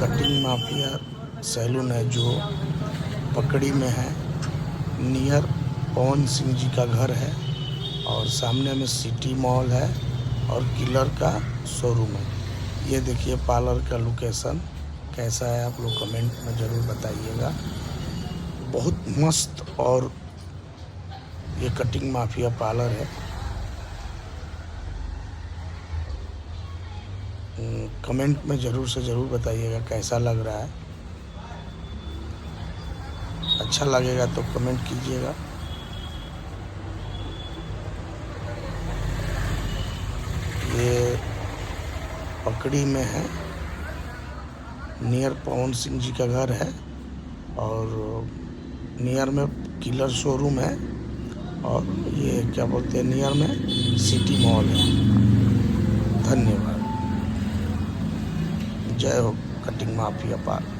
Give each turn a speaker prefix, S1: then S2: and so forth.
S1: Cutting mafia salon है जो पकड़ी में है, नियर पवन सिंह जी का घर है और सामने में सिटी मॉल है और किलर का शोरूम है। ये देखिए पार्लर का लोकेशन कैसा है, आप लोग कमेंट में ज़रूर बताइएगा। बहुत मस्त और ये कटिंग माफिया पार्लर है। कमेंट में ज़रूर से ज़रूर बताइएगा कैसा लग रहा है। अच्छा लगेगा तो कमेंट कीजिएगा। ये पकड़ी में है, नियर पवन सिंह जी का घर है और नियर में किलर शोरूम है और ये क्या बोलते हैं, नियर में सिटी मॉल है। धन्यवाद। जय हो कटिंग माफिया पार्लर।